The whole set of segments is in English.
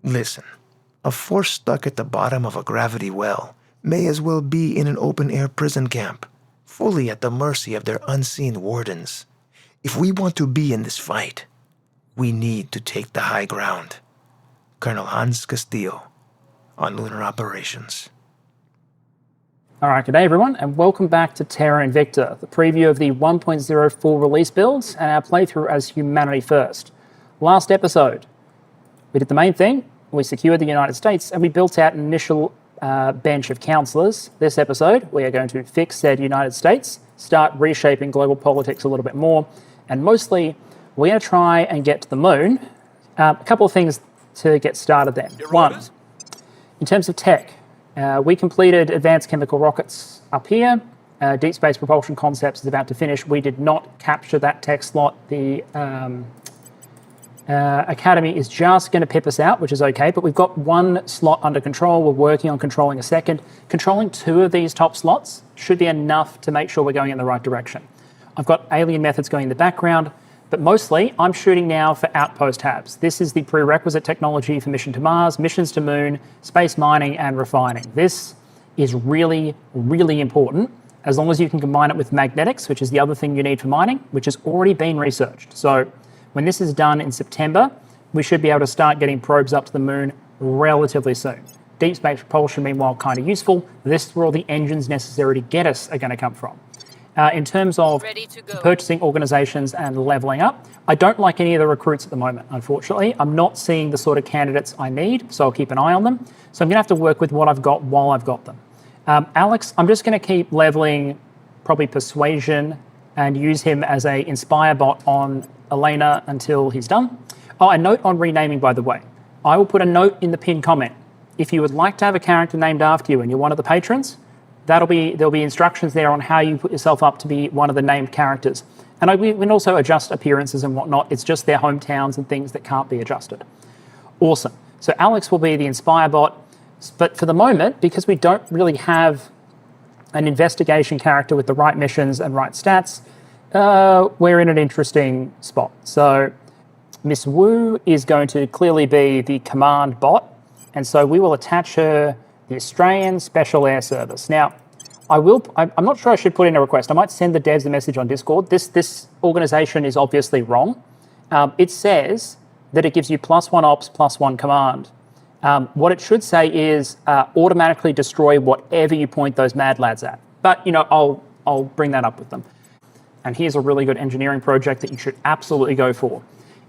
Listen, a force stuck at the bottom of a gravity well may as well be in an open-air prison camp, fully at the mercy of their unseen wardens. If we want to be in this fight, we need to take the high ground. Colonel Hans Castillo, on Lunar Operations. All right, g'day everyone, and welcome back to Terra Invicta, the preview of the 1.04 release builds and our playthrough as Humanity First. Last episode, we did the main thing, we secured the United States, and we built out an initial bench of councillors. This episode, we are going to fix said United States, start reshaping global politics a little bit more, and mostly, we're going to try and get to the moon. A couple of things to get started then. One, in terms of tech, we completed advanced chemical rockets up here. Deep space propulsion concepts is about to finish. We did not capture that tech slot. The Academy is just going to pip us out, which is okay, but we've got one slot under control. We're working on controlling a second. Controlling two of these top slots should be enough to make sure we're going in the right direction. I've got alien methods going in the background, but mostly I'm shooting now for outpost habs. This is the prerequisite technology for mission to Mars, missions to Moon, space mining and refining. This is really, really important as long as you can combine it with magnetics, which is the other thing you need for mining, which has already been researched. So when this is done in September, we should be able to start getting probes up to the moon relatively soon. Deep space propulsion, meanwhile, kind of useful. This is where all the engines necessary to get us are going to come from. In terms of purchasing organisations and levelling up, I don't like any of the recruits at the moment, unfortunately. I'm not seeing the sort of candidates I need, so I'll keep an eye on them. So I'm going to have to work with what I've got while I've got them. Alex, I'm just going to keep levelling probably persuasion and use him as a inspire bot on Elena until he's done. Oh, a note on renaming, by the way. I will put a note in the pinned comment. If you would like to have a character named after you and you're one of the patrons, there'll be instructions there on how you put yourself up to be one of the named characters. And we can also adjust appearances and whatnot. It's just their hometowns and things that can't be adjusted. Awesome. So Alex will be the Inspire bot. But for the moment, because we don't really have an investigation character with the right missions and right stats, we're in an interesting spot. So Miss Wu is going to clearly be the command bot. And so we will attach her the Australian Special Air Service. Now, I'm not sure I should put in a request. I might send the devs a message on Discord. This organisation is obviously wrong. It says that it gives you +1 ops, +1 command. What it should say is automatically destroy whatever you point those mad lads at. But, I'll bring that up with them. And here's a really good engineering project that you should absolutely go for.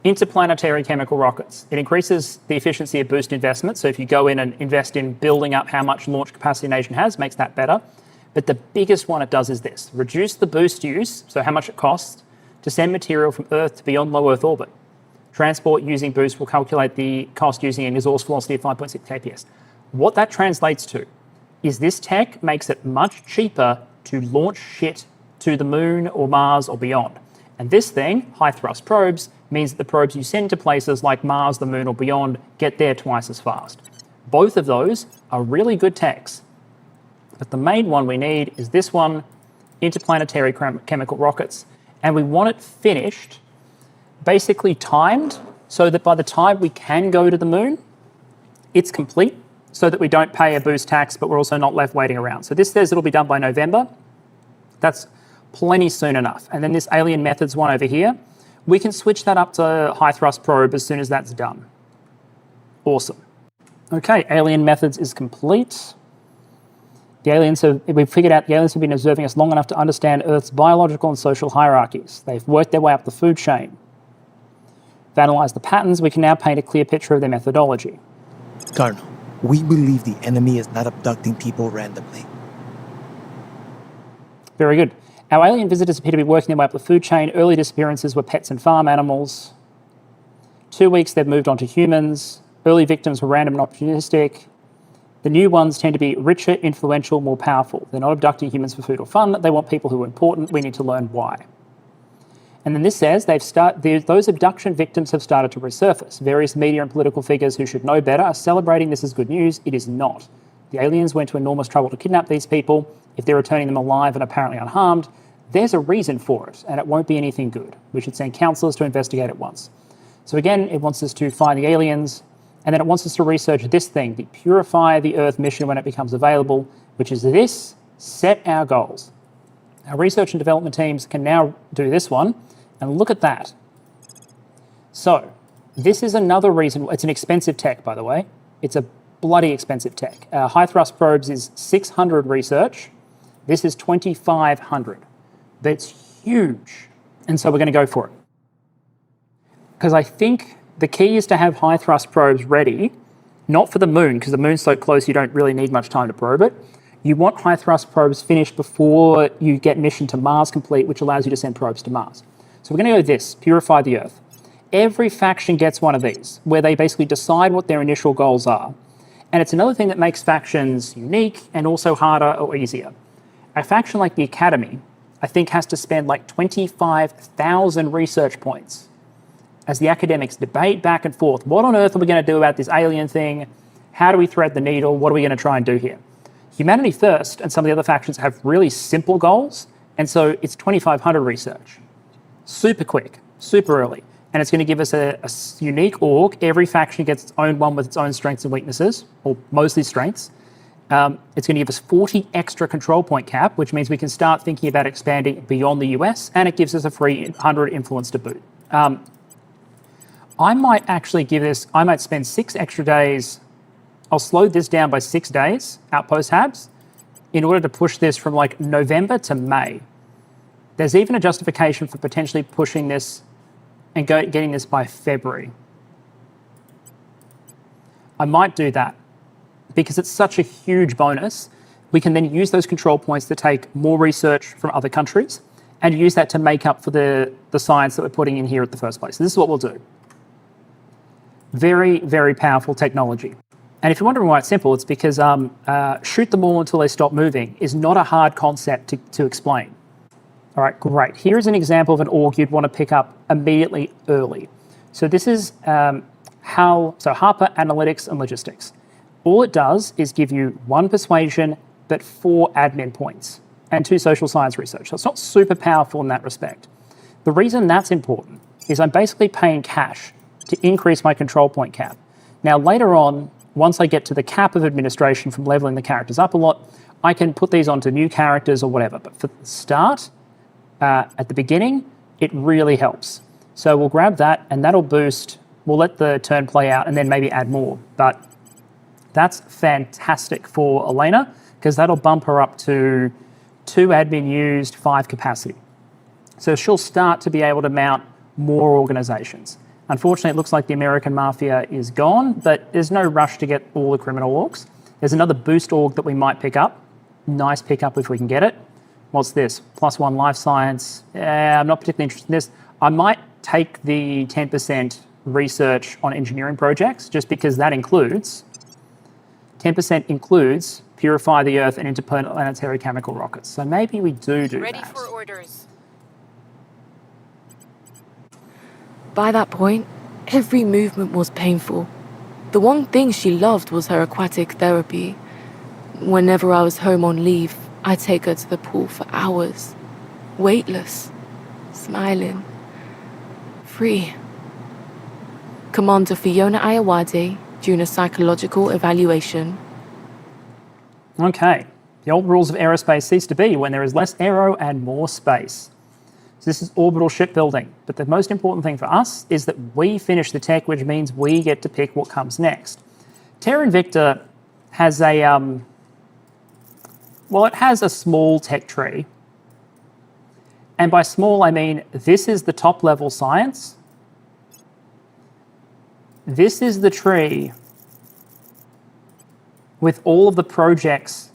Interplanetary chemical rockets. It increases the efficiency of boost investment. So if you go in and invest in building up how much launch capacity a nation has, makes that better. But the biggest one it does is this. Reduce the boost use, so how much it costs, to send material from Earth to beyond low Earth orbit. Transport using boost will calculate the cost using an exhaust velocity of 5.6 kps. What that translates to is this tech makes it much cheaper to launch shit to the moon or Mars or beyond. And this thing, high thrust probes, means that the probes you send to places like Mars, the moon or beyond get there twice as fast. Both of those are really good techs. But the main one we need is this one, interplanetary chemical rockets. And we want it finished, basically timed, so that by the time we can go to the moon, it's complete, so that we don't pay a boost tax, but we're also not left waiting around. So this says it'll be done by November. That's plenty soon enough. And then this alien methods one over here, we can switch that up to high thrust probe as soon as that's done. Awesome. Okay, alien methods is complete. We've figured out the aliens have been observing us long enough to understand Earth's biological and social hierarchies. They've worked their way up the food chain. They've analysed the patterns. We can now paint a clear picture of their methodology. Cardinal, we believe the enemy is not abducting people randomly. Very good. Our alien visitors appear to be working their way up the food chain. Early disappearances were pets and farm animals. 2 weeks, they've moved on to humans. Early victims were random and opportunistic. The new ones tend to be richer, influential, more powerful. They're not abducting humans for food or fun. They want people who are important. We need to learn why. And then this says those abduction victims have started to resurface. Various media and political figures who should know better are celebrating this as good news. It is not. The aliens went to enormous trouble to kidnap these people. If they're returning them alive and apparently unharmed, there's a reason for it, and it won't be anything good. We should send councillors to investigate at once. So again, it wants us to find the aliens, And then it wants us to research this thing, the Purify the Earth mission when it becomes available, which is this, set our goals. Our research and development teams can now do this one, and look at that. So this is another reason. It's an expensive tech, by the way. It's a bloody expensive tech. High thrust probes is 600 research. This is 2,500. That's huge. And so we're going to go for it. Because I think the key is to have high thrust probes ready, not for the moon, because the moon's so close you don't really need much time to probe it. You want high thrust probes finished before you get mission to Mars complete, which allows you to send probes to Mars. So we're going to go this, Purify the Earth. Every faction gets one of these, where they basically decide what their initial goals are. And it's another thing that makes factions unique and also harder or easier. A faction like the Academy, I think, has to spend like 25,000 research points as the academics debate back and forth. What on earth are we going to do about this alien thing? How do we thread the needle? What are we going to try and do here? Humanity First and some of the other factions have really simple goals, and so it's 2,500 research. Super quick, super early. And it's going to give us a unique org. Every faction gets its own one with its own strengths and weaknesses, or mostly strengths. It's going to give us 40 extra control point cap, which means we can start thinking about expanding beyond the US, and it gives us a free 100 influence to boot. I might actually give this, I might spend 6 extra days. I'll slow this down by 6 days, outpost habs, in order to push this from like November to May. There's even a justification for potentially pushing this and getting this by February. I might do that because it's such a huge bonus. We can then use those control points to take more research from other countries and use that to make up for the science that we're putting in here at the first place. So this is what we'll do. Very, very powerful technology. And if you're wondering why it's simple, it's because shoot them all until they stop moving is not a hard concept to explain. All right, great. Here's an example of an org you'd want to pick up immediately early. So this is Harper Analytics and Logistics. All it does is give you 1 persuasion, but 4 admin points and 2 social science research. So it's not super powerful in that respect. The reason that's important is I'm basically paying cash to increase my control point cap. Now, later on, once I get to the cap of administration from leveling the characters up a lot, I can put these onto new characters or whatever. But for the start, at the beginning, it really helps. So we'll grab that and that'll boost. We'll let the turn play out and then maybe add more. But that's fantastic for Elena because that'll bump her up to 2 admin used, 5 capacity. So she'll start to be able to mount more organizations. Unfortunately, it looks like the American Mafia is gone, but there's no rush to get all the criminal orgs. There's another boost org that we might pick up. Nice pickup if we can get it. What's this? +1 life science. I'm not particularly interested in this. I might take the 10% research on engineering projects just because that includes, 10% includes Purify the Earth and interplanetary chemical rockets. So maybe we do that. Ready for orders. By that point, every movement was painful. The one thing she loved was her aquatic therapy. Whenever I was home on leave, I'd take her to the pool for hours. Weightless, smiling, free. Commander Fiona Ayawade, Junior Psychological Evaluation. Okay, the old rules of aerospace cease to be when there is less aero and more space. So this is orbital shipbuilding, but the most important thing for us is that we finish the tech, which means we get to pick what comes next. Terra Invicta has a, it has a small tech tree. And by small, I mean this is the top level science. This is the tree with all of the projects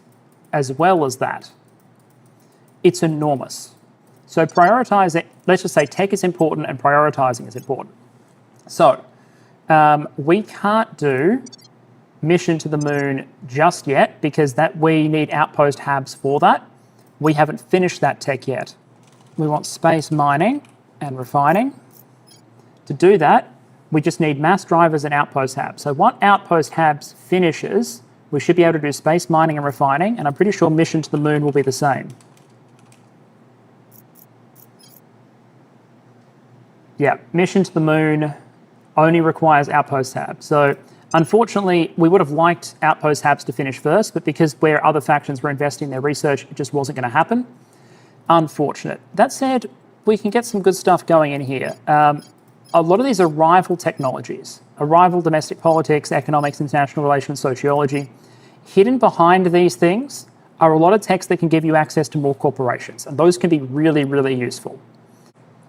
as well as that. It's enormous. So prioritizing, let's just say tech is important and prioritizing is important. So we can't do mission to the moon just yet because that we need outpost habs for that. We haven't finished that tech yet. We want space mining and refining. To do that, we just need mass drivers and outpost habs. So once outpost habs finishes, we should be able to do space mining and refining, and I'm pretty sure mission to the moon will be the same. Yeah, mission to the moon only requires outpost tab. So Unfortunately, we would have liked outpost habs to finish first, but because where other factions were investing their research, it just wasn't going to happen. Unfortunate. That said, we can get some good stuff going in here. A lot of these are rival technologies, a rival domestic politics, economics, international relations, sociology. Hidden behind these things are a lot of techs that can give you access to more corporations, and those can be really, really useful.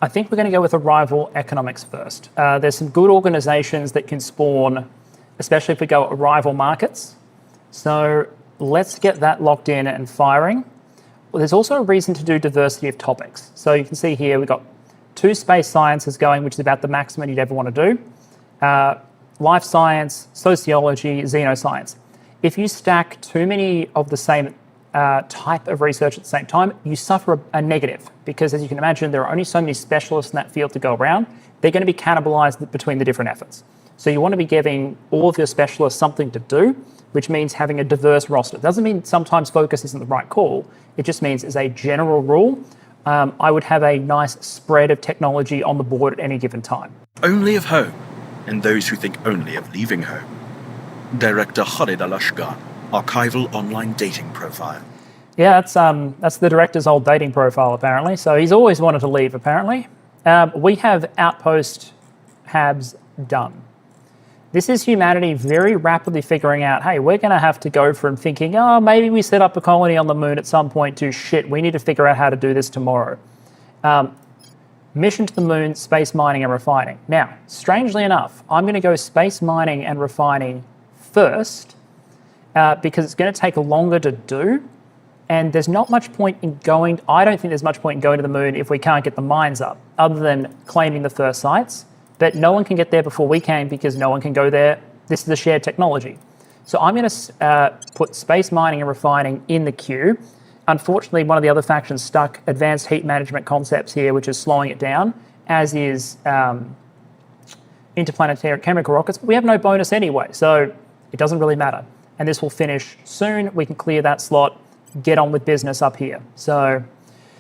I think we're going to go with a rival economics first. There's some good organizations that can spawn, especially if we go at rival markets. So let's get that locked in and firing. Well, there's also a reason to do diversity of topics. So you can see here we've got 2 space sciences going, which is about the maximum you'd ever want to do. Life science, sociology, xenoscience. If you stack too many of the same type of research at the same time, you suffer a negative because, as you can imagine, there are only so many specialists in that field to go around. They're going to be cannibalized between the different efforts. So you want to be giving all of your specialists something to do, which means having a diverse roster. It doesn't mean sometimes focus isn't the right call. It just means, as a general rule, I would have a nice spread of technology on the board at any given time. Only of home, and those who think only of leaving home. Director Khalid Al-Ashgar, archival online dating profile. Yeah, that's the director's old dating profile, apparently. So he's always wanted to leave, apparently. We have outpost habs done. This is humanity very rapidly figuring out, hey, we're going to have to go from thinking, oh, maybe we set up a colony on the moon at some point, to shit, we need to figure out how to do this tomorrow. Mission to the moon, space mining and refining. Now, strangely enough, I'm going to go space mining and refining first because it's going to take longer to do. And there's not much point in going, I don't think there's much point in going to the moon if we can't get the mines up, other than claiming the first sites. But no one can get there before we can because no one can go there. This is a shared technology. So I'm going to put space mining and refining in the queue. Unfortunately, one of the other factions stuck advanced heat management concepts here, which is slowing it down, as is interplanetary chemical rockets. But we have no bonus anyway, so it doesn't really matter. And this will finish soon. We can clear that slot, get on with business up here. So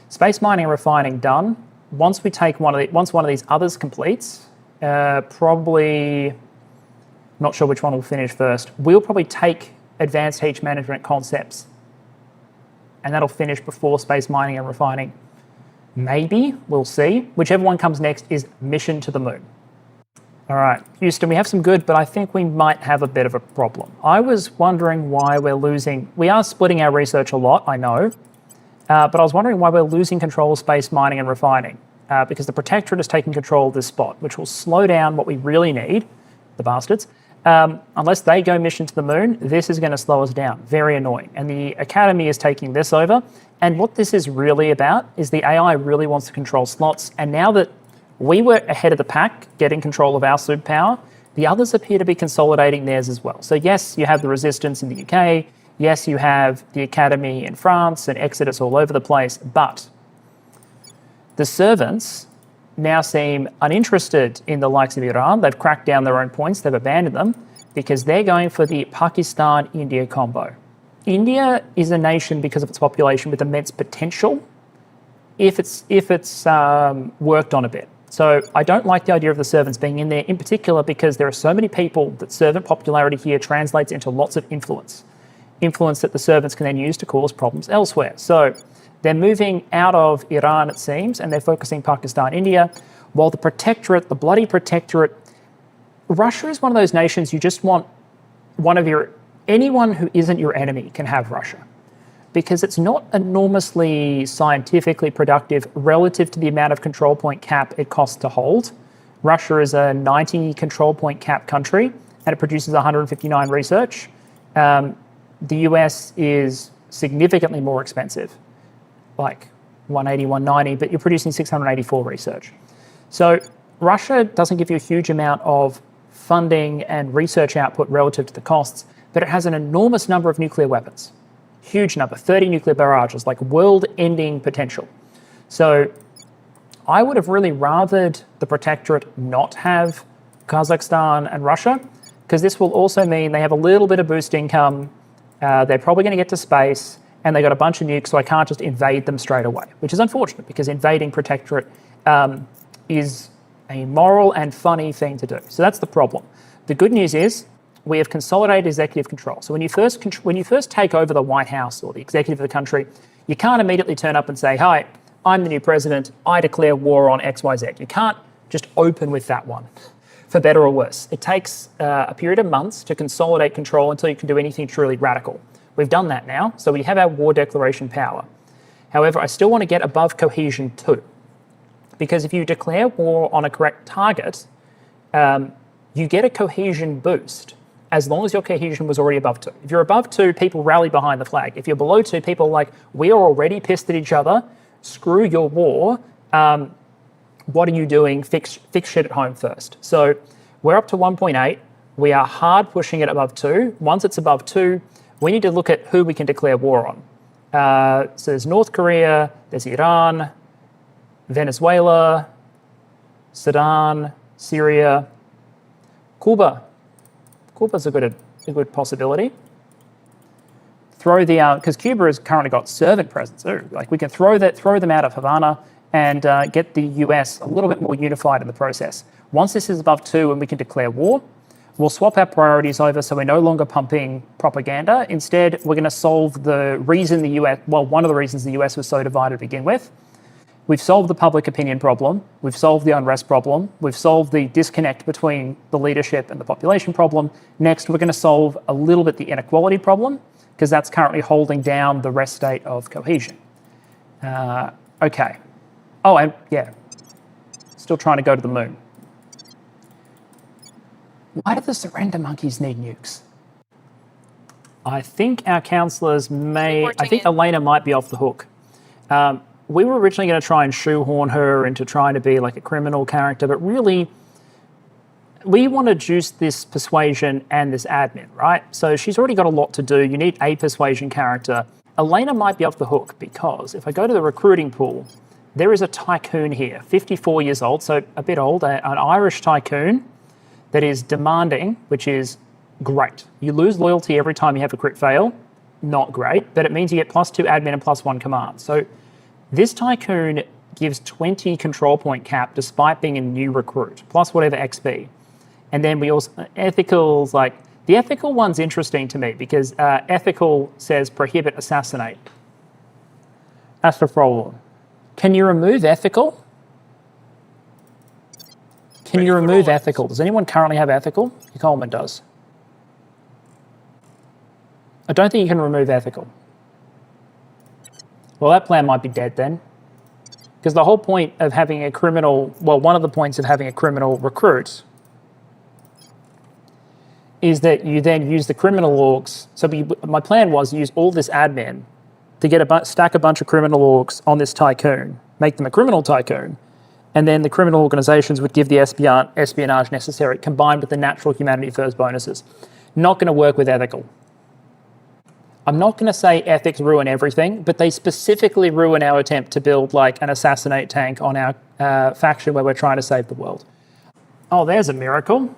space mining and refining done. Once we take once one of these others completes, probably not sure which one will finish first. We'll probably take advanced heat management concepts, and that'll finish before space mining and refining. Maybe, we'll see. Whichever one comes next is mission to the moon. All right, Houston, we have some good, but I think we might have a bit of a problem. I was wondering why we're losing. We are splitting our research a lot, I know, but I was wondering why we're losing control of space mining and refining. Because the Protectorate is taking control of this spot, which will slow down what we really need, the bastards. Unless they go mission to the moon, this is going to slow us down. Very annoying. And the Academy is taking this over. And what this is really about is the AI really wants to control slots. And now that we were ahead of the pack, getting control of our superpower, the others appear to be consolidating theirs as well. So yes, you have the Resistance in the UK. Yes, you have the Academy in France and Exodus all over the place. But the servants now seem uninterested in the likes of Iran. They've cracked down their own points. They've abandoned them because they're going for the Pakistan-India combo. India is a nation, because of its population, with immense potential if it's worked on a bit. So I don't like the idea of the servants being in there, in particular because there are so many people that servant popularity here translates into lots of influence. Influence that the servants can then use to cause problems elsewhere. So they're moving out of Iran, it seems, and they're focusing Pakistan, India, while the Protectorate, the bloody Protectorate, Russia is one of those nations you just want anyone who isn't your enemy can have Russia, because it's not enormously scientifically productive relative to the amount of control point cap it costs to hold. Russia is a 90 control point cap country, and it produces 159 research. The US is significantly more expensive, like 180, 190, but you're producing 684 research. So Russia doesn't give you a huge amount of funding and research output relative to the costs, but it has an enormous number of nuclear weapons. Huge number, 30 nuclear barrages, like world-ending potential. So I would have really rathered the Protectorate not have Kazakhstan and Russia, because this will also mean they have a little bit of boost income. They're probably going to get to space, and they got a bunch of nukes, so I can't just invade them straight away, which is unfortunate because invading Protectorate is a moral and funny thing to do. So that's the problem. The good news is we have consolidated executive control. So when you first take over the White House or the executive of the country, you can't immediately turn up and say, "Hi, I'm the new president. I declare war on XYZ." You can't just open with that one, for better or worse. It takes a period of months to consolidate control until you can do anything truly radical. We've done that now, so we have our war declaration power. However, I still want to get above cohesion 2, because if you declare war on a correct target, you get a cohesion boost as long as your cohesion was already above 2. If you're above 2, people rally behind the flag. If you're below 2, people are like, we are already pissed at each other, screw your war, what are you doing? Fix shit at home first. So we're up to 1.8. We are hard pushing it above 2. Once it's above 2, we need to look at who we can declare war on. So there's North Korea, there's Iran, Venezuela, Sudan, Syria, Cuba. Cuba's a good possibility. Throw the because Cuba has currently got servant presence too. Like we can throw them out of Havana and get the US a little bit more unified in the process. Once this is above 2 and we can declare war, we'll swap our priorities over so we're no longer pumping propaganda. Instead, we're going to solve the reason one of the reasons the US was so divided to begin with. We've solved the public opinion problem. We've solved the unrest problem. We've solved the disconnect between the leadership and the population problem. Next, we're going to solve a little bit the inequality problem, because that's currently holding down the rest state of cohesion. Okay. Oh, and yeah, still trying to go to the moon. Why do the surrender monkeys need nukes? I think our councillors I think Elena might be off the hook. We were originally going to try and shoehorn her into trying to be like a criminal character, but really, we want to juice this persuasion and this admin, right? So she's already got a lot to do. You need a persuasion character. Elena might be off the hook because if I go to the recruiting pool, there is a tycoon here, 54 years old, so a bit old, an Irish tycoon that is demanding, which is great. You lose loyalty every time you have a crit fail, not great, but it means you get +2 admin and +1 command. So this tycoon gives 20 control point cap despite being a new recruit, plus whatever XP. And then we also, ethical's like, the ethical one's interesting to me because ethical says prohibit assassinate. That's the problem. Can you remove ethical? Can you remove ethical? Does anyone currently have ethical? Coleman does. I don't think you can remove ethical. Well, that plan might be dead then. Because the whole point of having a criminal, well, one of the points of having a criminal recruit is that you then use the criminal orgs. So my plan was use all this admin to get stack a bunch of criminal orgs on this tycoon, make them a criminal tycoon, and then the criminal organisations would give the espionage necessary, combined with the natural humanity first bonuses. Not going to work with ethical. I'm not going to say ethics ruin everything, but they specifically ruin our attempt to build like an assassinate tank on our faction where we're trying to save the world. Oh, there's a miracle.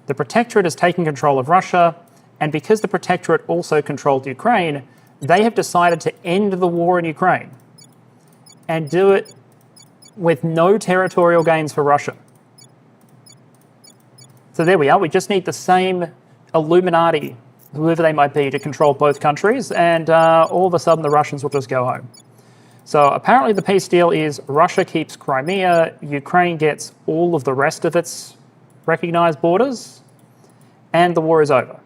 The Protectorate has taken control of Russia, and because the Protectorate also controlled Ukraine, they have decided to end the war in Ukraine and do it with no territorial gains for Russia. So there we are. We just need the same Illuminati, whoever they might be, to control both countries, and all of a sudden the Russians will just go home. So apparently the peace deal is Russia keeps Crimea, Ukraine gets all of the rest of its recognised borders, and the war is over.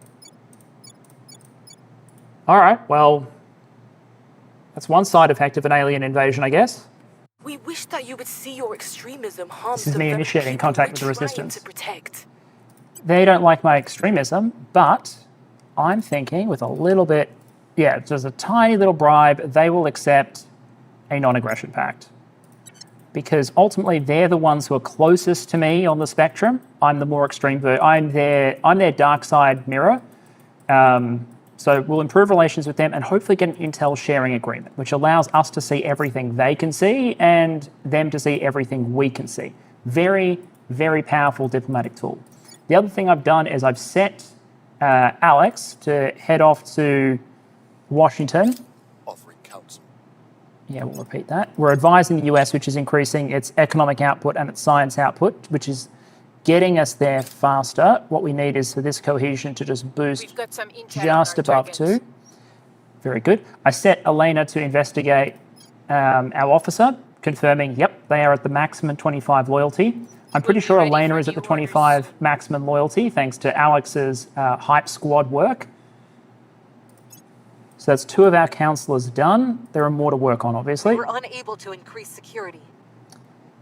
All right, well, that's one side effect of an alien invasion, I guess. We wish that you would see your extremism harm This is the me very initiating people contact we're with the trying resistance. to protect. They don't like my extremism, but I'm thinking with a little bit, yeah, just a tiny little bribe, they will accept a non-aggression pact. Because ultimately they're the ones who are closest to me on the spectrum. I'm the more extreme I'm their dark side mirror. So we'll improve relations with them and hopefully get an intel sharing agreement, which allows us to see everything they can see and them to see everything we can see. Very, very powerful diplomatic tool. The other thing I've done is I've set Alex to head off to Washington. Offering counsel. Yeah, we'll repeat that. We're advising the US, which is increasing its economic output and its science output, which is getting us there faster. What we need is for this cohesion to just boost We've got some intel just on our above targets. 2. Very good. I set Elena to investigate our officer, confirming, yep, they are at the maximum 25 loyalty. I'm pretty be sure ready Elena for is at the new 25 maximum loyalty, thanks to Alex's hype squad work. So that's 2 of our councillors done. There are more to work on, obviously. We're unable to increase security.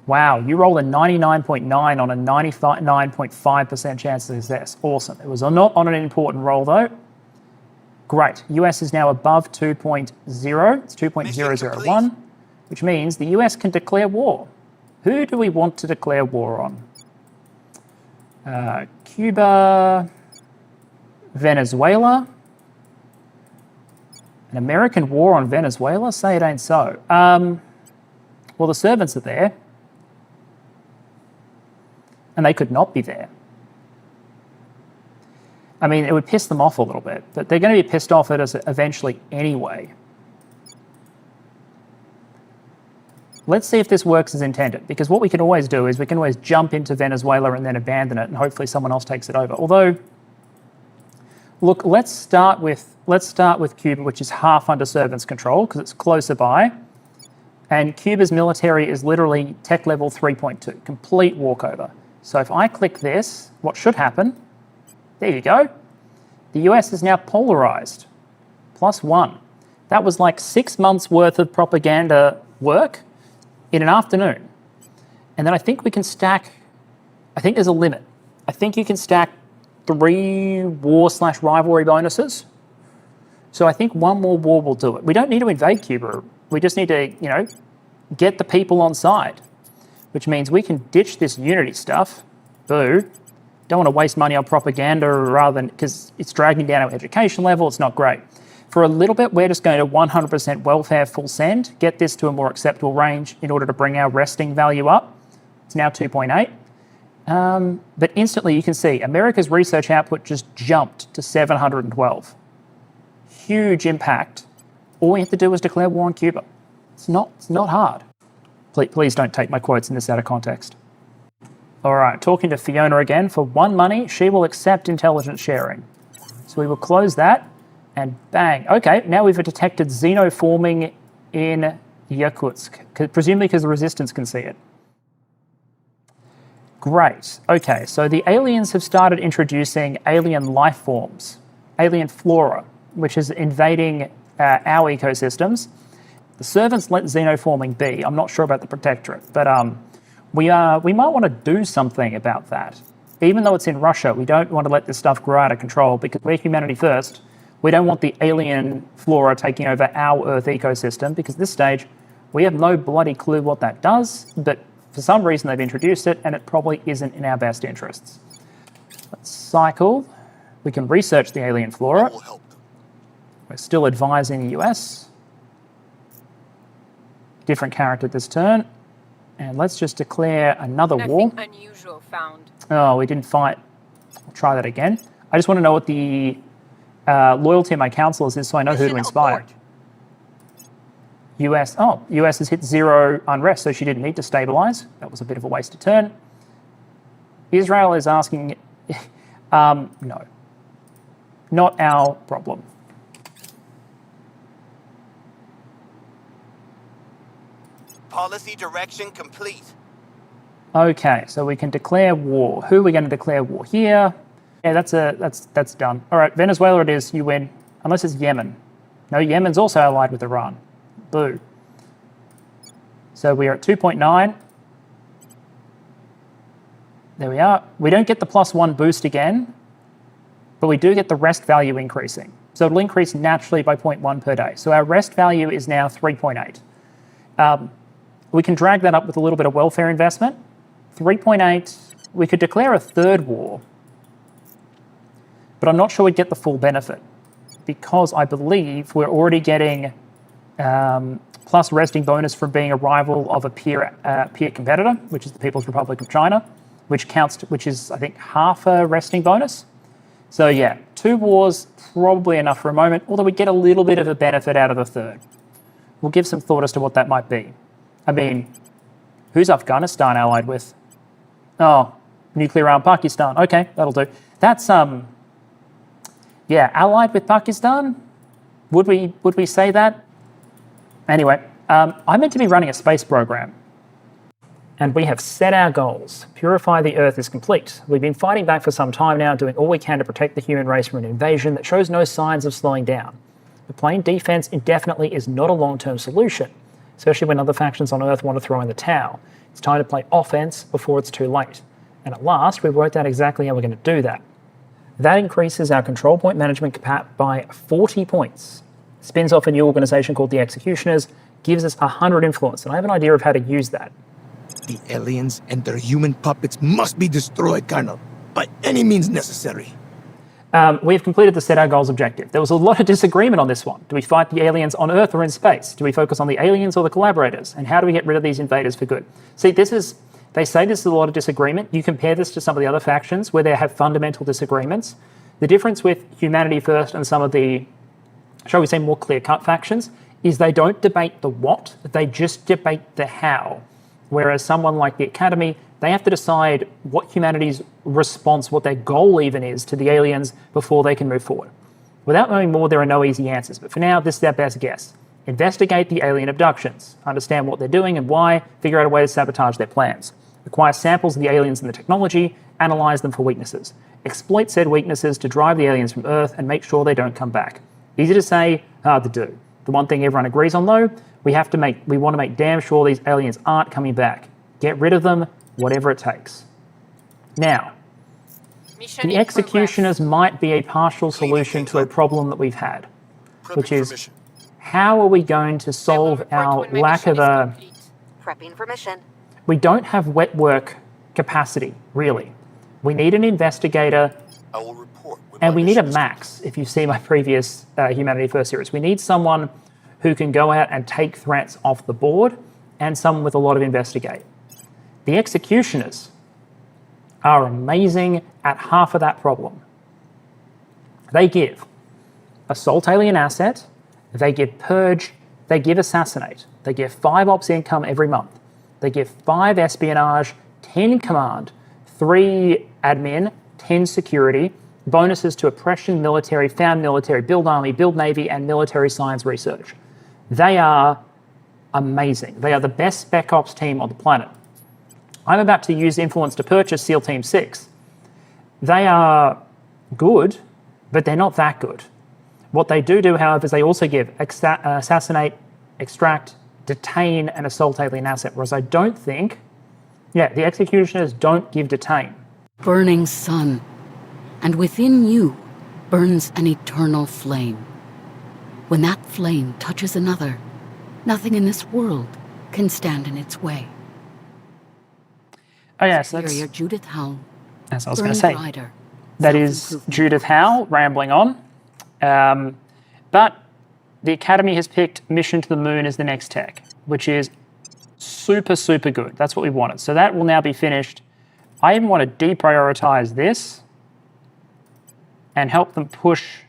Wow, you rolled a 99.9 on a 99.5% chance of success. Awesome. It was not on an important roll, though. Great. US is now above 2.0. It's 2.001, which means the US can declare war. Who do we want to declare war on? Cuba, Venezuela. An American war on Venezuela? Say it ain't so. Well, the servants are there. And they could not be there. I mean, it would piss them off a little bit, but they're going to be pissed off at us eventually anyway. Let's see if this works as intended, because what we can always do is we can always jump into Venezuela and then abandon it, and hopefully someone else takes it over. Although, look, let's start with Cuba, which is half under servants' control because it's closer by, and Cuba's military is literally tech level 3.2, complete walkover. So if I click this, what should happen? There you go. The US is now polarized, +1. That was like 6 months worth of propaganda work in an afternoon. And then I think we can stack, I think there's a limit. I think you can stack 3 war/rivalry bonuses. So I think 1 more war will do it. We don't need to invade Cuba. We just need to, get the people on side, which means we can ditch this unity stuff. Boo. Don't want to waste money on propaganda rather than, because it's dragging down our education level. It's not great. For a little bit, we're just going to 100% welfare full send, get this to a more acceptable range in order to bring our resting value up. It's now 2.8. But instantly you can see America's research output just jumped to 712. Huge impact. All we have to do is declare war on Cuba. It's not hard. Please don't take my quotes in this out of context. All right, talking to Fiona again. For 1 money, she will accept intelligence sharing. So we will close that. And bang. Okay, now we've detected xenoforming in Yakutsk, presumably because the resistance can see it. Great. Okay, so the aliens have started introducing alien life forms, alien flora, which is invading our ecosystems. The servants let xenoforming be. I'm not sure about the protectorate, but we might want to do something about that. Even though it's in Russia, we don't want to let this stuff grow out of control because we're humanity first. We don't want the alien flora taking over our Earth ecosystem because at this stage, we have no bloody clue what that does, but for some reason they've introduced it and it probably isn't in our best interests. Let's cycle. We can research the alien flora. We're still advising the US. Different character this turn. And let's just declare another war. Nothing unusual found. Oh, we didn't fight. I'll try that again. I just want to know what the loyalty of my councillors is so I know who to inspire. US has hit 0 unrest, so she didn't need to stabilize. That was a bit of a wasted turn. Israel is asking, no, not our problem. Policy direction complete. Okay, so we can declare war. Who are we going to declare war here? Yeah, that's done. All right, Venezuela it is. You win, unless it's Yemen. No, Yemen's also allied with Iran. Boo. So we are at 2.9. There we are. We don't get the +1 boost again, but we do get the rest value increasing. So it'll increase naturally by 0.1 per day. So our rest value is now 3.8. We can drag that up with a little bit of welfare investment. 3.8, we could declare a 3rd war, but I'm not sure we'd get the full benefit because I believe we're already getting plus resting bonus from being a rival of a peer competitor, which is the People's Republic of China, which is, I think, half a resting bonus. So yeah, 2 wars, probably enough for a moment, although we get a little bit of a benefit out of the 3rd. We'll give some thought as to what that might be. I mean, who's Afghanistan allied with? Oh, nuclear armed Pakistan. Okay, that'll do. That's allied with Pakistan. Would we say that? Anyway, I'm meant to be running a space program, and we have set our goals. Purify the Earth is complete. We've been fighting back for some time now, doing all we can to protect the human race from an invasion that shows no signs of slowing down. But playing defense indefinitely is not a long-term solution, especially when other factions on Earth want to throw in the towel. It's time to play offense before it's too late. And at last, we've worked out exactly how we're going to do that. That increases our control point management cap by 40 points. Spins off a new organization called the Executioners, gives us 100 influence, and I have an idea of how to use that. The aliens and their human puppets must be destroyed, Colonel, by any means necessary. We've completed the set our goals objective. There was a lot of disagreement on this one. Do we fight the aliens on Earth or in space? Do we focus on the aliens or the collaborators? And how do we get rid of these invaders for good? See, they say this is a lot of disagreement. You compare this to some of the other factions where they have fundamental disagreements. The difference with Humanity First and some of the, shall we say, more clear-cut factions is they don't debate the what, they just debate the how. Whereas someone like the Academy, they have to decide what humanity's response, what their goal even is to the aliens before they can move forward. Without knowing more, there are no easy answers, but for now, this is our best guess. Investigate the alien abductions, understand what they're doing and why, figure out a way to sabotage their plans. Acquire samples of the aliens and the technology, analyze them for weaknesses. Exploit said weaknesses to drive the aliens from Earth and make sure they don't come back. Easy to say, hard to do. The one thing everyone agrees on though, we want to make damn sure these aliens aren't coming back. Get rid of them, whatever it takes. Now, Mission the in Executioners might be a partial solution to a problem that we've had, which is how are we going to solve our lack of a... Prepping for mission. We don't have wet work capacity, really. We need an investigator, I will report. and we need a max, if you see my previous Humanity First series. We need someone who can go out and take threats off the board, and someone with a lot of investigate. The Executioners are amazing at half of that problem. They give Assault Alien Asset, they give Purge, they give Assassinate, they give 5 Ops income every month, they give 5 Espionage, 10 Command, 3 Admin, 10 Security, bonuses to Oppression, Military, Found Military, Build Army, Build Navy, and Military Science Research. They are amazing. They are the best Spec Ops team on the planet. I'm about to use influence to purchase SEAL Team 6. They are good, but they're not that good. What they do, however, is they also give Assassinate, Extract, Detain, and Assault Alien Asset, whereas I don't think... Yeah, the Executioners don't give Detain. Burning sun, and within you burns an eternal flame. When that flame touches another, nothing in this world can stand in its way. Oh yes, Superior Judith Howe. that's what I was going to say. Brighter, That is self-improvement Judith Howe rambling on. But the Academy has picked Mission to the Moon as the next tech, which is super, super good. That's what we wanted. So that will now be finished. I even want to deprioritize this and help them push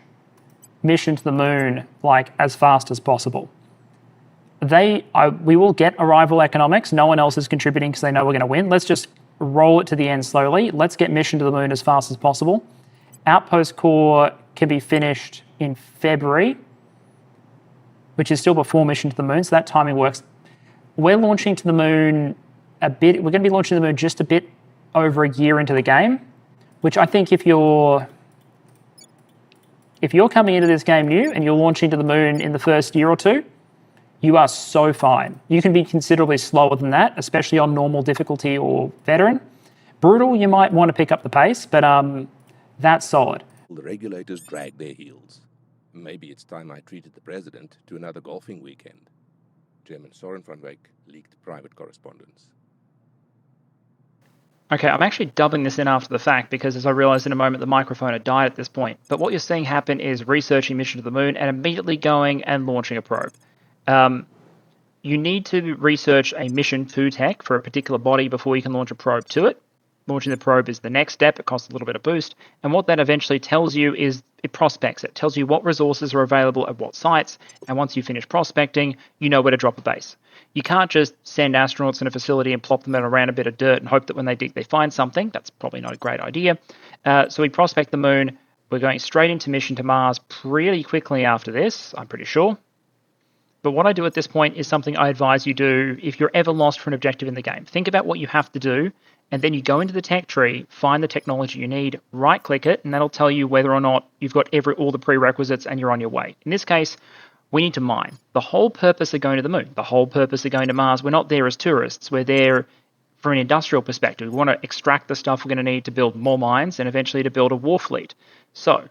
Mission to the Moon like as fast as possible. We will get Arrival Economics. No one else is contributing because they know we're going to win. Let's just roll it to the end slowly. Let's get Mission to the Moon as fast as possible. Outpost Core can be finished in February, which is still before Mission to the Moon, so that timing works. We're launching to the Moon a bit. We're going to be launching to the Moon just a bit over a year into the game, which I think if you're coming into this game new and you're launching to the Moon in the first year or two, you are so fine. You can be considerably slower than that, especially on normal difficulty or veteran. Brutal, you might want to pick up the pace, but that's solid. The regulators drag their heels. Maybe it's time I treated the president to another golfing weekend. Chairman Soren van Wyk leaked private correspondence. Okay, I'm actually dubbing this in after the fact because as I realized in a moment the microphone had died at this point. But what you're seeing happen is researching Mission to the Moon and immediately going and launching a probe. You need to research a mission to tech for a particular body before you can launch a probe to it. Launching the probe is the next step. It costs a little bit of boost. And what that eventually tells you is it prospects. It tells you what resources are available at what sites. And once you finish prospecting, you know where to drop a base. You can't just send astronauts in a facility and plop them around a bit of dirt and hope that when they dig, they find something. That's probably not a great idea. So we prospect the moon. We're going straight into mission to Mars pretty quickly after this, I'm pretty sure. But what I do at this point is something I advise you do if you're ever lost for an objective in the game. Think about what you have to do, and then you go into the tech tree, find the technology you need, right-click it, and that'll tell you whether or not you've got all the prerequisites and you're on your way. In this case, we need to mine. The whole purpose of going to the moon, the whole purpose of going to Mars, we're not there as tourists. We're there from an industrial perspective. We want to extract the stuff we're going to need to build more mines and eventually to build a war fleet. So,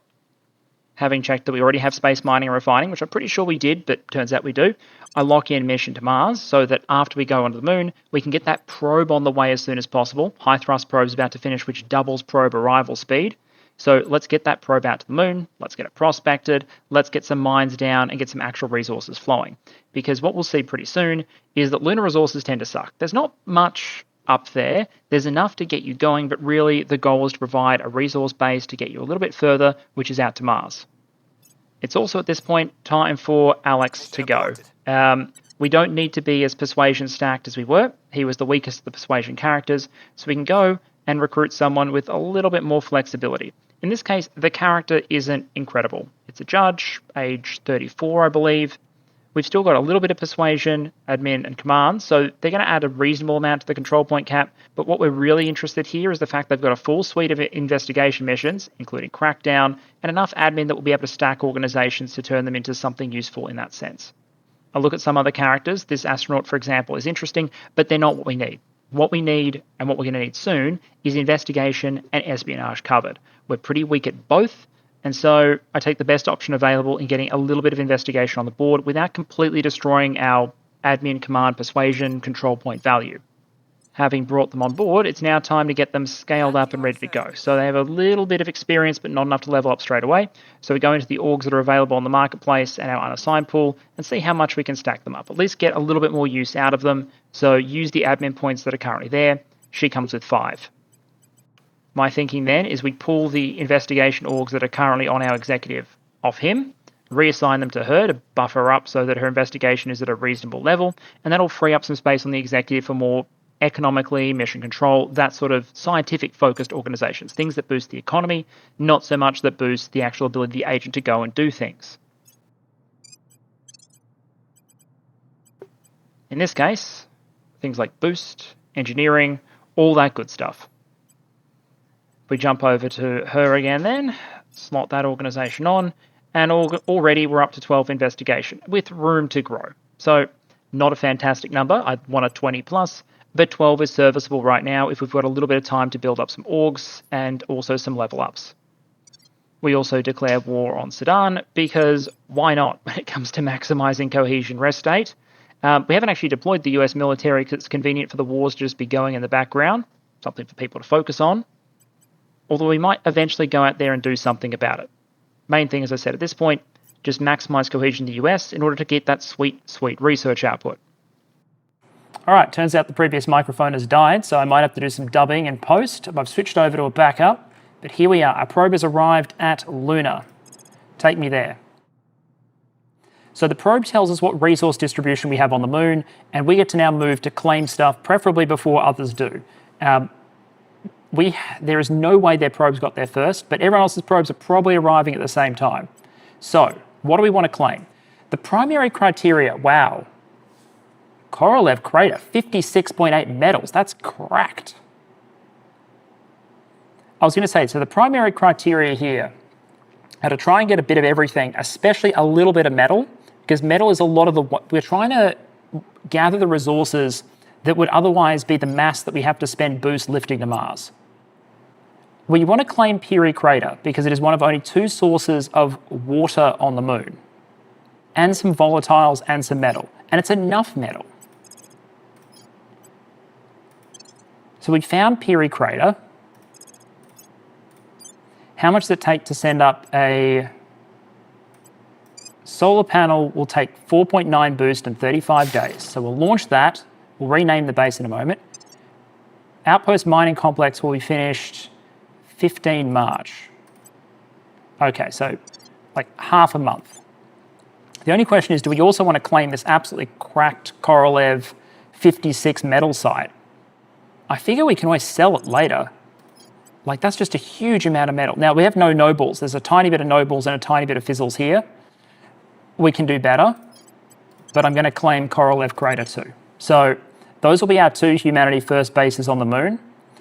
having checked that we already have space mining and refining, which I'm pretty sure we did, but turns out we do, I lock in mission to Mars so that after we go onto the moon, we can get that probe on the way as soon as possible. High thrust probe's about to finish, which doubles probe arrival speed. So let's get that probe out to the moon, let's get it prospected, let's get some mines down and get some actual resources flowing. Because what we'll see pretty soon is that lunar resources tend to suck. There's not much up there. There's enough to get you going, but really the goal is to provide a resource base to get you a little bit further, which is out to Mars. It's also at this point time for Alex to go. We don't need to be as persuasion stacked as we were. He was the weakest of the persuasion characters, so we can go and recruit someone with a little bit more flexibility. In this case, the character isn't incredible. It's a judge, age 34, I believe. We've still got a little bit of persuasion, admin, and command, so they're going to add a reasonable amount to the control point cap, but what we're really interested here is the fact they've got a full suite of investigation missions, including Crackdown, and enough admin that will be able to stack organizations to turn them into something useful in that sense. I look at some other characters. This astronaut, for example, is interesting, but they're not what we need. What we need, and what we're going to need soon, is investigation and espionage covered. We're pretty weak at both, and so I take the best option available in getting a little bit of investigation on the board without completely destroying our admin, command, persuasion, control point value. Having brought them on board, it's now time to get them scaled up and ready to go. So they have a little bit of experience, but not enough to level up straight away. So we go into the orgs that are available on the marketplace and our unassigned pool and see how much we can stack them up. At least get a little bit more use out of them. So use the admin points that are currently there. She comes with 5. My thinking then is we pull the investigation orgs that are currently on our executive off him, reassign them to her to buff her up so that her investigation is at a reasonable level, and that'll free up some space on the executive for more economically, mission control, that sort of scientific-focused organizations, things that boost the economy, not so much that boost the actual ability of the agent to go and do things. In this case, things like boost, engineering, all that good stuff. We jump over to her again then, slot that organization on, and already we're up to 12 investigation, with room to grow. So, not a fantastic number, I'd want a 20 plus, but 12 is serviceable right now if we've got a little bit of time to build up some orgs and also some level ups. We also declare war on Sudan because why not when it comes to maximizing cohesion rest state. We haven't actually deployed the US military because it's convenient for the wars to just be going in the background, something for people to focus on. Although we might eventually go out there and do something about it. Main thing, as I said at this point, just maximize cohesion in the US in order to get that sweet research output. All right, turns out the previous microphone has died, so I might have to do some dubbing in post. I've switched over to a backup, but here we are. Our probe has arrived at Lunar. Take me there. So the probe tells us what resource distribution we have on the moon, and we get to now move to claim stuff, preferably before others do. There is no way their probes got there first, but everyone else's probes are probably arriving at the same time. So, what do we want to claim? The primary criteria, wow. Korolev crater, 56.8 metals, that's cracked. I was going to say, so the primary criteria here are to try and get a bit of everything, especially a little bit of metal, because metal is a lot of we're trying to gather the resources that would otherwise be the mass that we have to spend boost lifting to Mars. We want to claim Piri Crater because it is one of only 2 sources of water on the moon, and some volatiles and some metal, and it's enough metal. So we found Piri Crater. How much does it take to send up a solar panel? Will take 4.9 boost in 35 days. So we'll launch that. We'll rename the base in a moment. Outpost mining complex will be finished 15 March. Okay, so like half a month. The only question is, do we also want to claim this absolutely cracked Korolev 56 metal site? I figure we can always sell it later. Like, that's just a huge amount of metal. Now, we have no nobles. There's a tiny bit of nobles and a tiny bit of fizzles here. We can do better, but I'm going to claim Korolev Crater too. So those will be our 2 Humanity First bases on the moon.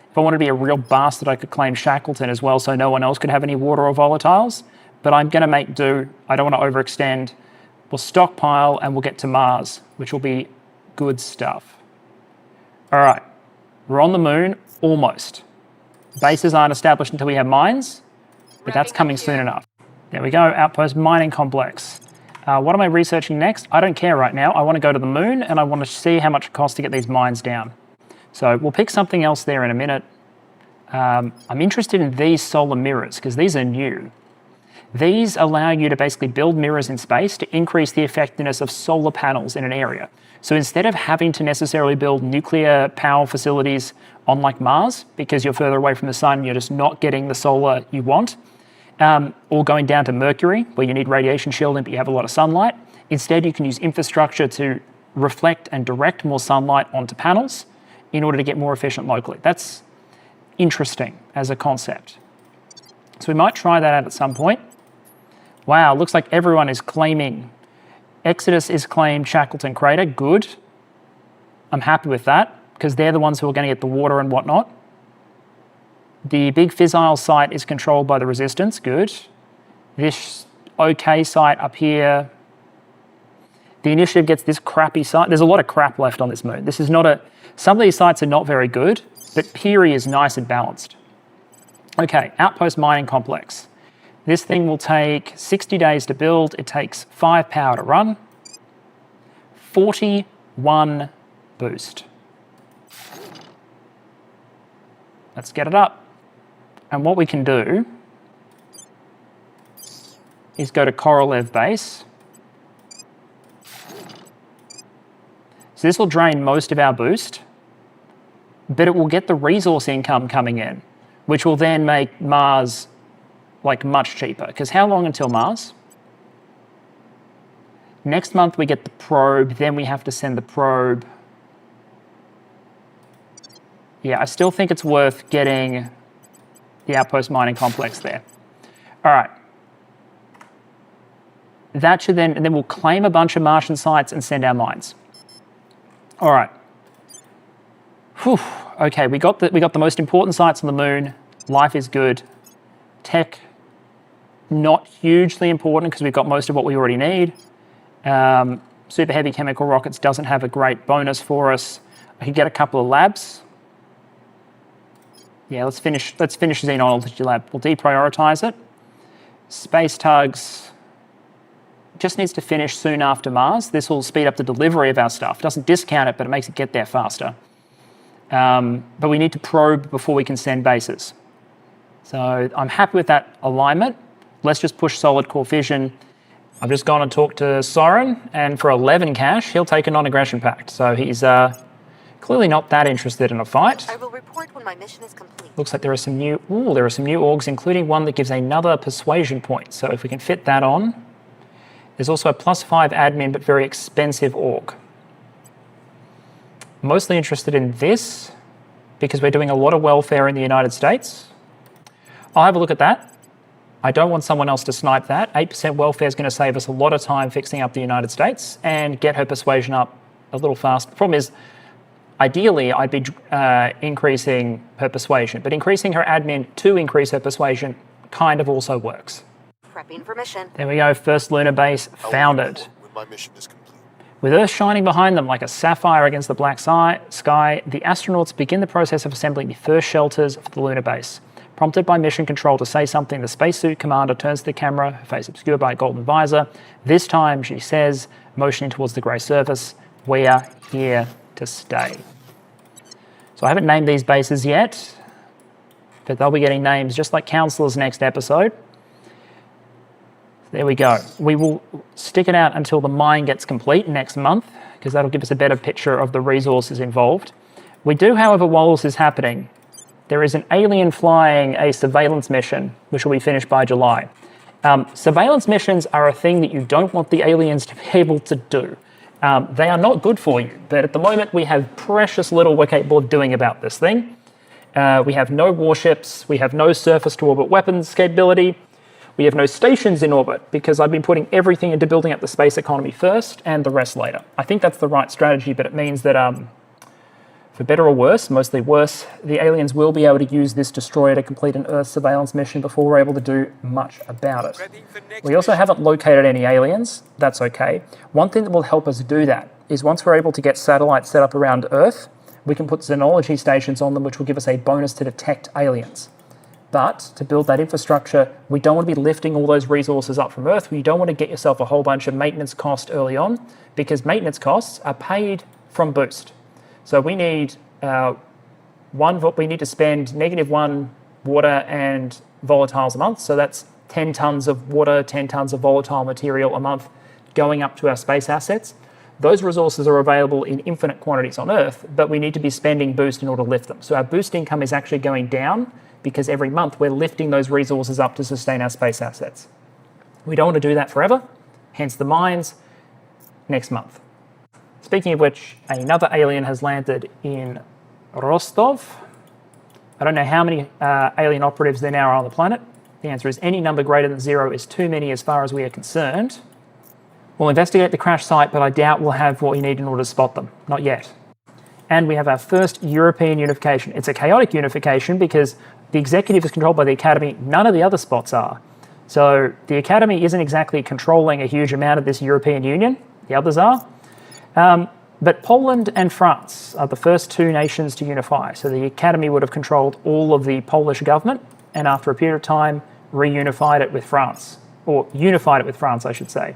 If I wanted to be a real bastard, I could claim Shackleton as well, so no one else could have any water or volatiles. But I'm going to make do. I don't want to overextend. We'll stockpile and we'll get to Mars, which will be good stuff. All right, we're on the moon, almost. Bases aren't established until we have mines, but that's coming soon enough. There we go, Outpost Mining Complex. What am I researching next? I don't care right now. I want to go to the moon and I want to see how much it costs to get these mines down. So we'll pick something else there in a minute. I'm interested in these solar mirrors because these are new. These allow you to basically build mirrors in space to increase the effectiveness of solar panels in an area. So instead of having to necessarily build nuclear power facilities on like Mars, because you're further away from the sun, you're just not getting the solar you want, or going down to Mercury, where you need radiation shielding, but you have a lot of sunlight. Instead, you can use infrastructure to reflect and direct more sunlight onto panels in order to get more efficient locally. That's interesting as a concept. So we might try that out at some point. Wow, looks like everyone is claiming. Exodus is claimed Shackleton Crater, good. I'm happy with that, because they're the ones who are going to get the water and whatnot. The big fissile site is controlled by the Resistance, good. This okay site up here. The initiative gets this crappy site. There's a lot of crap left on this moon. This is not a... Some of these sites are not very good, but Piri is nice and balanced. Okay, Outpost Mining Complex. This thing will take 60 days to build. It takes 5 power to run. 41 boost. Let's get it up. And what we can do is go to Korolev base. So this will drain most of our boost, but it will get the resource income coming in, which will then make Mars like much cheaper. Because how long until Mars? Next month we get the probe, then we have to send the probe. Yeah, I still think it's worth getting the Outpost Mining Complex there. All right. That should then, and then we'll claim a bunch of Martian sites and send our mines. All right. Whew. Okay, we got the most important sites on the moon. Life is good. Tech, not hugely important because we've got most of what we already need. Super heavy chemical rockets doesn't have a great bonus for us. I could get a couple of labs. Yeah, let's finish Xenology Lab. We'll deprioritize it. Space tugs just needs to finish soon after Mars. This will speed up the delivery of our stuff. Doesn't discount it, but it makes it get there faster. But we need to probe before we can send bases. So I'm happy with that alignment. Let's just push solid core fission. I've just gone and talked to Soren, and for 11 cash, he'll take a non-aggression pact. So he's clearly not that interested in a fight. I will report when my mission is complete. Looks like there are some new orgs, including one that gives another persuasion point. So if we can fit that on. There's also a +5 admin, but very expensive org. Mostly interested in this because we're doing a lot of welfare in the United States. I'll have a look at that. I don't want someone else to snipe that. 8% welfare is going to save us a lot of time fixing up the United States and get her persuasion up a little fast. The problem is, ideally, I'd be increasing her persuasion, but increasing her admin to increase her persuasion kind of also works. Prepping for mission. There we go, first lunar base founded. When my mission is complete. With Earth shining behind them like a sapphire against the black sky, the astronauts begin the process of assembling the first shelters for the lunar base. Prompted by mission control to say something, the spacesuit commander turns to the camera, her face obscured by a golden visor. This time, she says, motioning towards the grey surface, "We are here to stay." So I haven't named these bases yet, but they'll be getting names just like Councilor's next episode. There we go. We will stick it out until the mine gets complete next month, because that'll give us a better picture of the resources involved. We do, however, while this is happening, there is an alien flying a surveillance mission, which will be finished by July. Surveillance missions are a thing that you don't want the aliens to be able to do. They are not good for you, but at the moment we have precious little we're capable of doing about this thing. We have no warships, we have no surface-to-orbit weapons capability, we have no stations in orbit, because I've been putting everything into building up the space economy first and the rest later. I think that's the right strategy, but it means that, for better or worse, mostly worse, the aliens will be able to use this destroyer to complete an Earth surveillance mission before we're able to do much about it. We also haven't located any aliens. That's okay. One thing that will help us do that is once we're able to get satellites set up around Earth, we can put xenology stations on them, which will give us a bonus to detect aliens. But to build that infrastructure, we don't want to be lifting all those resources up from Earth. You don't want to get yourself a whole bunch of maintenance cost early on, because maintenance costs are paid from boost. So we need we need to spend -1 water and volatiles a month. So that's 10 tons of water, 10 tons of volatile material a month going up to our space assets. Those resources are available in infinite quantities on Earth, but we need to be spending boost in order to lift them. So our boost income is actually going down because every month we're lifting those resources up to sustain our space assets. We don't want to do that forever, hence the mines next month. Speaking of which, another alien has landed in Rostov. I don't know how many alien operatives there now are on the planet. The answer is any number greater than 0 is too many as far as we are concerned. We'll investigate the crash site, but I doubt we'll have what we need in order to spot them. Not yet. And we have our first European unification. It's a chaotic unification because the executive is controlled by the Academy. None of the other spots are. So the Academy isn't exactly controlling a huge amount of this European Union. The others are. But Poland and France are the first two nations to unify. So the Academy would have controlled all of the Polish government, and after a period of time, reunified it with France. Or unified it with France, I should say.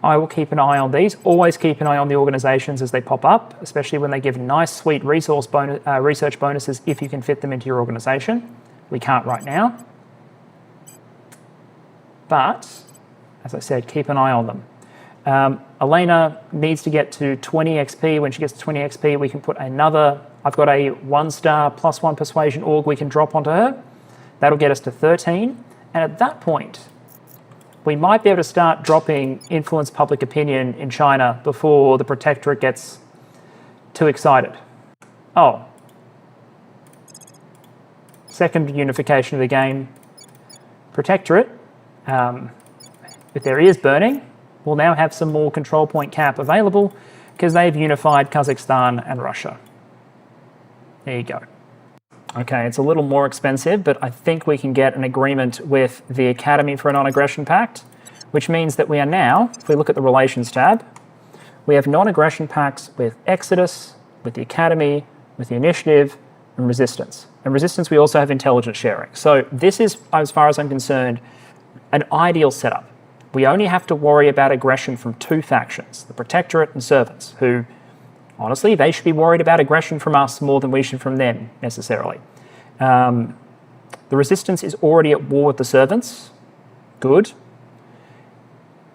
I will keep an eye on these. Always keep an eye on the organisations as they pop up, especially when they give nice, sweet research bonuses if you can fit them into your organisation. We can't right now. But, as I said, keep an eye on them. Elena needs to get to 20 XP. When she gets to 20 XP, we can put another... I've got a 1-star +1 persuasion org we can drop onto her. That'll get us to 13. And at that point, we might be able to start dropping influence public opinion in China before the Protectorate gets too excited. Oh. Second unification of the game. Protectorate, with their ears burning, will now have some more control point cap available because they've unified Kazakhstan and Russia. There you go. Okay, it's a little more expensive, but I think we can get an agreement with the Academy for a non-aggression pact, which means that we are now, if we look at the Relations tab, we have non-aggression pacts with Exodus, with the Academy, with the Initiative, and Resistance. And Resistance, we also have intelligence sharing. So this is, as far as I'm concerned, an ideal setup. We only have to worry about aggression from two factions, the Protectorate and Servants, who, honestly, they should be worried about aggression from us more than we should from them, necessarily. The Resistance is already at war with the Servants. Good.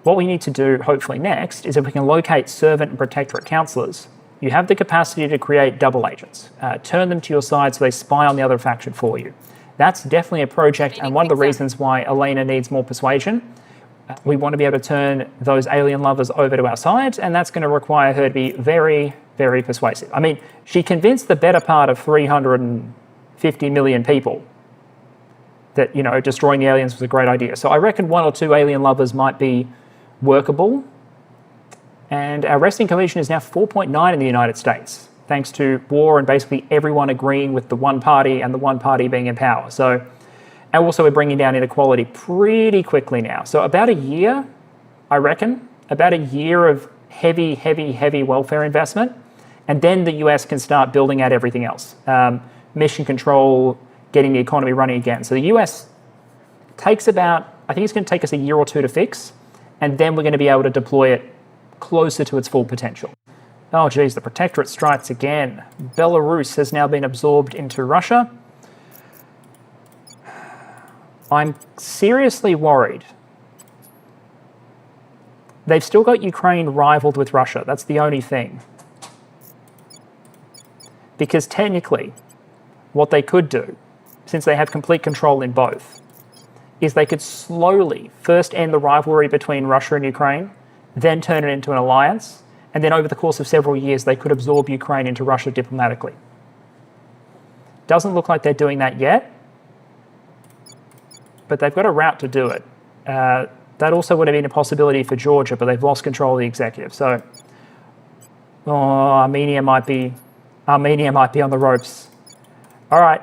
What we need to do, hopefully next, is if we can locate Servant and Protectorate councillors, you have the capacity to create double agents. Turn them to your side so they spy on the other faction for you. That's definitely a project, and one of the reasons why Elena needs more persuasion. We want to be able to turn those alien lovers over to our side, and that's going to require her to be very, very persuasive. I mean, she convinced the better part of 350 million people that, you know, destroying the aliens was a great idea. So I reckon 1 or 2 alien lovers might be workable. And our resting coalition is now 4.9 in the United States, thanks to war and basically everyone agreeing with the one party and the one party being in power. So, and also we're bringing down inequality pretty quickly now. So about a year, I reckon, about a year of heavy, heavy, heavy welfare investment, and then the US can start building out everything else. Mission control, getting the economy running again. So the US takes about, I think it's going to take us a year or 2 to fix, and then we're going to be able to deploy it closer to its full potential. Oh geez, the Protectorate strikes again. Belarus has now been absorbed into Russia. I'm seriously worried. They've still got Ukraine rivaled with Russia. That's the only thing. Because technically, what they could do, since they have complete control in both, is they could slowly first end the rivalry between Russia and Ukraine, then turn it into an alliance, and then over the course of several years, they could absorb Ukraine into Russia diplomatically. Doesn't look like they're doing that yet, but they've got a route to do it. That also would have been a possibility for Georgia, but they've lost control of the executive. So Armenia might be on the ropes. All right,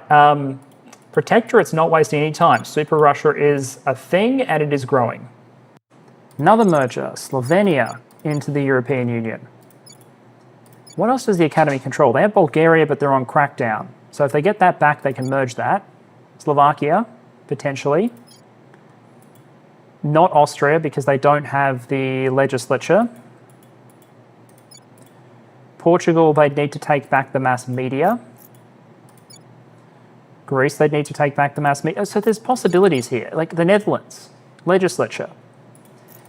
Protectorate's not wasting any time. Super Russia is a thing, and it is growing. Another merger, Slovenia into the European Union. What else does the Academy control? They have Bulgaria, but they're on crackdown. So if they get that back, they can merge that. Slovakia, potentially. Not Austria, because they don't have the legislature. Portugal, they'd need to take back the mass media. Greece, they'd need to take back the mass media. So there's possibilities here, like the Netherlands, legislature.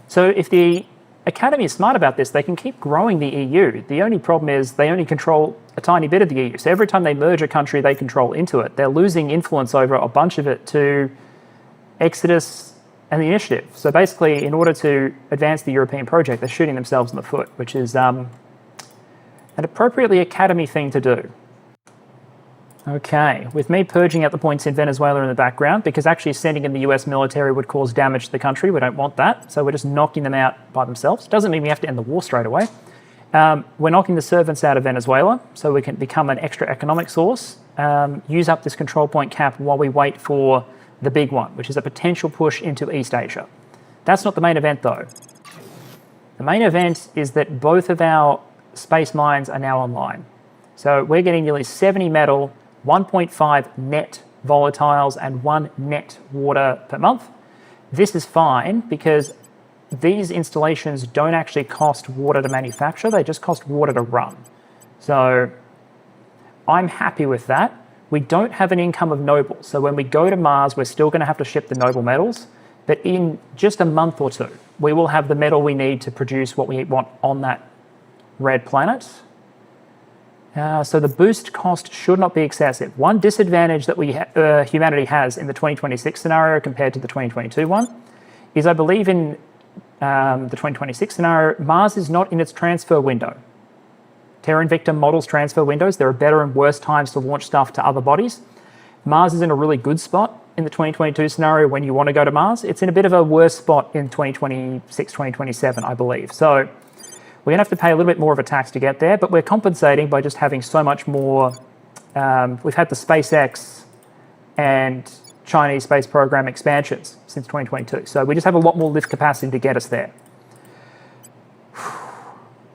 So if the Academy is smart about this, they can keep growing the EU. The only problem is they only control a tiny bit of the EU. So every time they merge a country they control into it, they're losing influence over a bunch of it to Exodus and the Initiative. So basically, in order to advance the European project, they're shooting themselves in the foot, which is an appropriately Academy thing to do. Okay, with me purging out the points in Venezuela in the background, because actually sending in the US military would cause damage to the country. We don't want that, so we're just knocking them out by themselves. Doesn't mean we have to end the war straight away. We're knocking the servants out of Venezuela, so we can become an extra economic source, use up this control point cap while we wait for the big one, which is a potential push into East Asia. That's not the main event, though. The main event is that both of our space mines are now online. So we're getting nearly 70 metal, 1.5 net volatiles, and 1 net water per month. This is fine because these installations don't actually cost water to manufacture, they just cost water to run. So I'm happy with that. We don't have an income of noble, so when we go to Mars, we're still going to have to ship the noble metals, but in just a month or two, we will have the metal we need to produce what we want on that red planet. So the boost cost should not be excessive. One disadvantage that humanity has in the 2026 scenario compared to the 2022 one is, I believe in the 2026 scenario, Mars is not in its transfer window. Terra Invicta models transfer windows. There are better and worse times to launch stuff to other bodies. Mars is in a really good spot in the 2022 scenario when you want to go to Mars. It's in a bit of a worse spot in 2026, 2027, I believe. So we're going to have to pay a little bit more of a tax to get there, but we're compensating by just having so much more. We've had the SpaceX and Chinese space program expansions since 2022. So we just have a lot more lift capacity to get us there.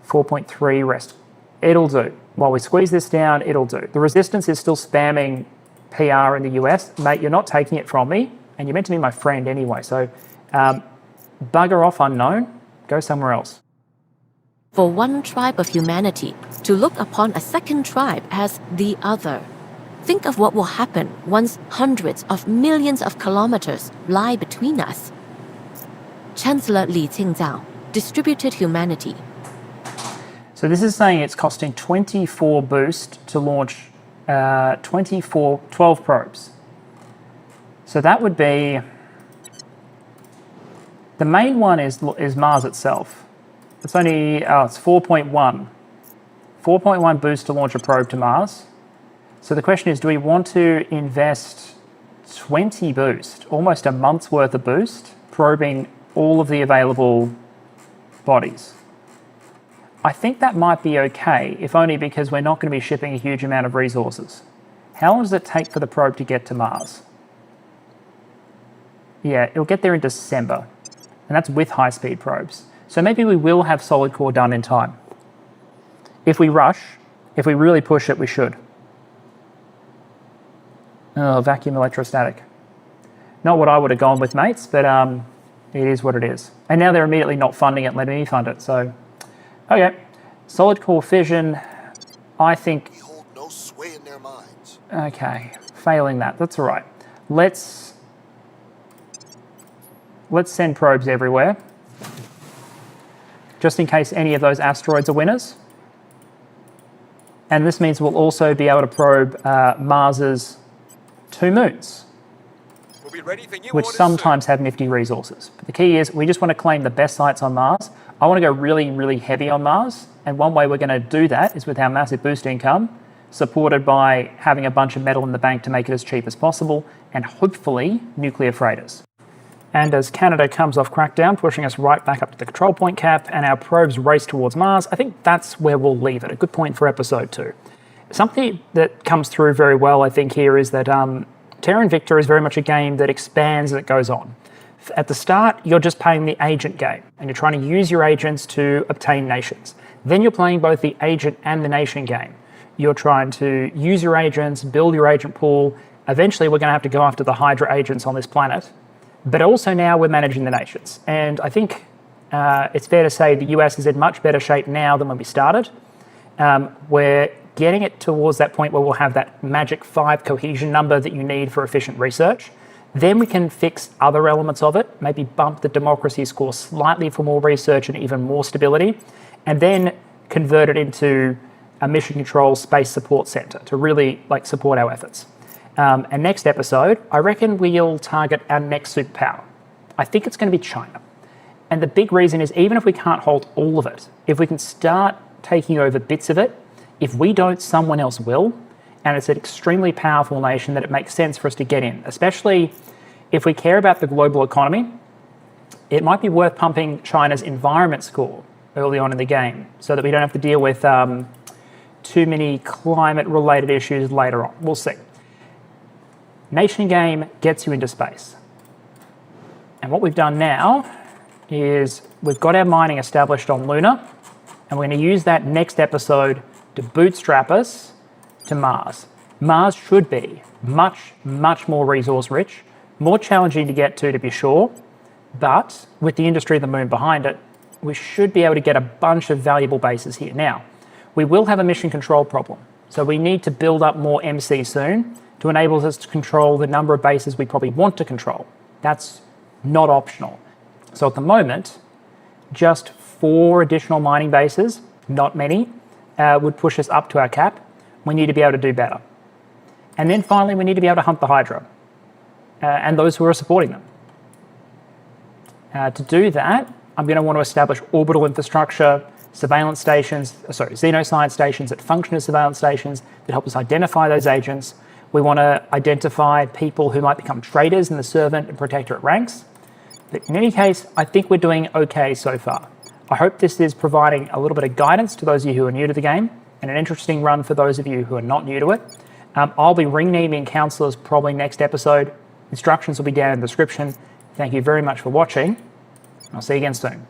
4.3 rest. It'll do. While we squeeze this down, it'll do. The resistance is still spamming PR in the US. Mate, you're not taking it from me, and you're meant to be my friend anyway. So bugger off, unknown. Go somewhere else. For one tribe of humanity to look upon a second tribe as the other. Think of what will happen once hundreds of millions of kilometers lie between us. Chancellor Li Qingzhao, Distributed Humanity. So this is saying it's costing 24 boost to launch 12 probes. So that would be... The main one is Mars itself. It's only, it's 4.1. 4.1 boost to launch a probe to Mars. So the question is, do we want to invest 20 boost, almost a month's worth of boost, probing all of the available bodies? I think that might be okay, if only because we're not going to be shipping a huge amount of resources. How long does it take for the probe to get to Mars? Yeah, it'll get there in December, and that's with high-speed probes. So maybe we will have solid core done in time. If we rush, if we really push it, we should. Oh, vacuum electrostatic. Not what I would have gone with, mates, but it is what it is. And now they're immediately not funding it, letting me fund it, so... Okay, solid core fission, I think... We hold no sway in their minds. Okay, failing that, that's all right. Let's send probes everywhere, just in case any of those asteroids are winners. And this means we'll also be able to probe Mars's 2 moons, We'll be ready for new which orders sometimes have nifty resources. But the key is we just want to claim the best sites on Mars. I want to go really, really heavy on Mars. And one way we're going to do that is with our massive boost income, supported by having a bunch of metal in the bank to make it as cheap as possible, and hopefully nuclear freighters. And as Canada comes off crackdown, pushing us right back up to the control point cap, and our probes race towards Mars, I think that's where we'll leave it. A good point for episode 2. Something that comes through very well, I think, here is that Terra Invicta is very much a game that expands as it goes on. At the start, you're just playing the agent game, and you're trying to use your agents to obtain nations. Then you're playing both the agent and the nation game. You're trying to use your agents, build your agent pool. Eventually, we're going to have to go after the Hydra agents on this planet. But also now we're managing the nations. And I think it's fair to say the US is in much better shape now than when we started. We're getting it towards that point where we'll have that magic 5 cohesion number that you need for efficient research. Then we can fix other elements of it, maybe bump the democracy score slightly for more research and even more stability, and then convert it into a mission control space support center to really support our efforts. And next episode, I reckon we'll target our next superpower. I think it's going to be China. And the big reason is even if we can't hold all of it, if we can start taking over bits of it, if we don't, someone else will. And it's an extremely powerful nation that it makes sense for us to get in, especially if we care about the global economy. It might be worth pumping China's environment score early on in the game so that we don't have to deal with too many climate-related issues later on. We'll see. Nation game gets you into space. And what we've done now is we've got our mining established on Lunar, and we're going to use that next episode to bootstrap us to Mars. Mars should be much, much more resource rich, more challenging to get to be sure, but with the industry of the moon behind it, we should be able to get a bunch of valuable bases here. Now, we will have a mission control problem, so we need to build up more MC soon to enable us to control the number of bases we probably want to control. That's not optional. So at the moment, just 4 additional mining bases, not many, would push us up to our cap. We need to be able to do better. And then finally, we need to be able to hunt the Hydra and those who are supporting them. To do that, I'm going to want to establish orbital infrastructure, surveillance stations, xenoscience stations that function as surveillance stations that help us identify those agents. We want to identify people who might become traitors in the servant and protectorate ranks. But in any case, I think we're doing okay so far. I hope this is providing a little bit of guidance to those of you who are new to the game and an interesting run for those of you who are not new to it. I'll be renaming councillors probably next episode. Instructions will be down in the description. Thank you very much for watching. I'll see you again soon.